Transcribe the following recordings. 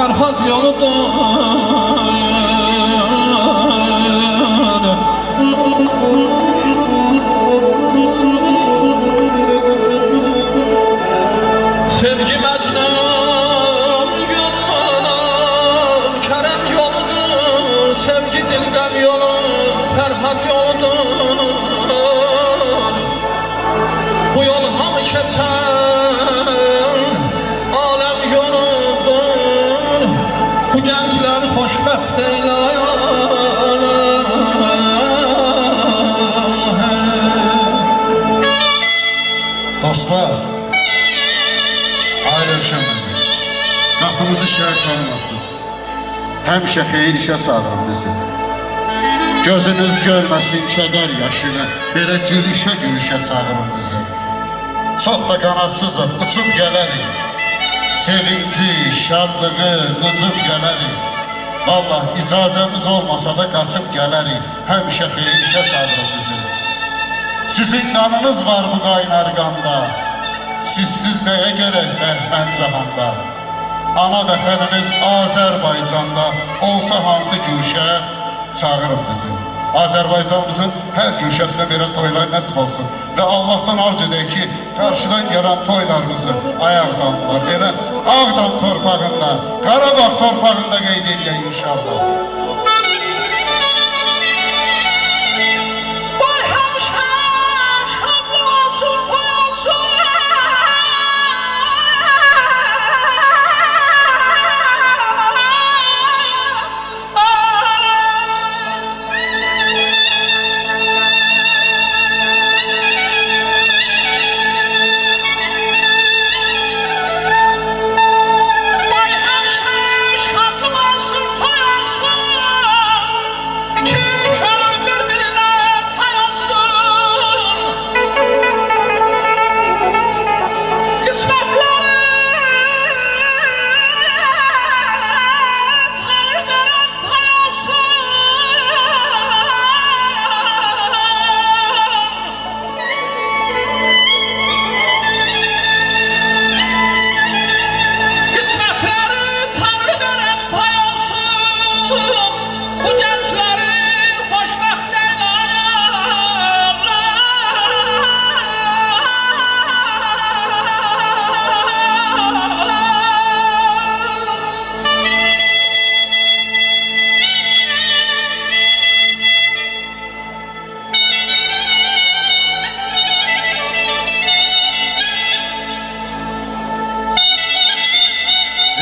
Ferhat yoludur. Sevgi Mecnun yolu, Kerem yoludur. Sevgi Dilgam yolu, Ferhat yoludur. Bu yol hamı keçen alem yoludur. Bu gençler xoşbəxt eyler. Dostlar, ayrılışamayın. Qapınızı şəhər tanımasın. Həmişə xeyir işə çağırın bizi. Gözünüz görməsin kədər yaşını, belə gülüşə çağırın bizi. Çox da qanadsızıq, uçub gələrik. Sevinci, şadlığı, qucub gələrik. Vallahi icazəmiz olmasa da qaçıb gələrik. Həmişə xeyir işə çağırın bizi. Sizin qanınız var bu qaynar qanda. Sizsiz nəyə gərək bəhmən cahanda. Ana vətənimiz Azərbaycanda olsa hansı güşə çağırın bizi. Azərbaycanımızın hər güşəsinə belə toylar nəsib olsun. Və Allah'tan arz edək ki, qarşıdan gələn toylarımızı ayaqdanlar. Elə Ağdam torpağında, Qarabağ torpağında qeyd edək inşallah.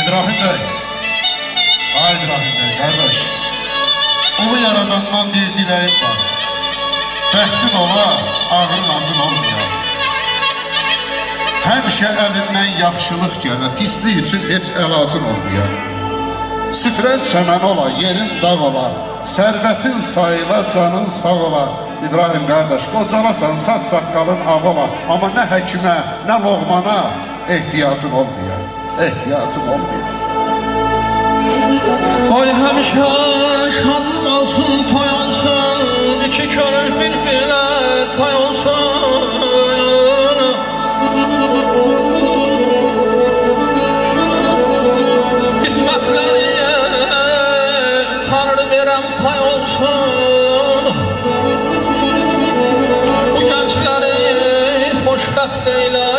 İbrahim Bey, ay İbrahim Bey kardeş, onu yaradandan bir dileğim var. Bəxtin ola, ağrın acın olmuyor. Həmişə əlindən yaxşılıq gələ, pislik üçün heç əlacın olmuyor. Süfrən çəmən ola, yerin dağ ola, sərvətin sayıla, canın sağ ola. İbrahim kardeş, qocalasan, saç saqqalın ağ ola, amma nə həkimə, nə loğmana ehtiyacın olmuyor. Ehtiyacım olmuyor. Ay həmişə şadlıq olsun, toy olsun, iki körüş bir-birinə toy olsun. İsmətləri Tanrı verən pay olsun. Bu gəncləri xoşbəxt eylə.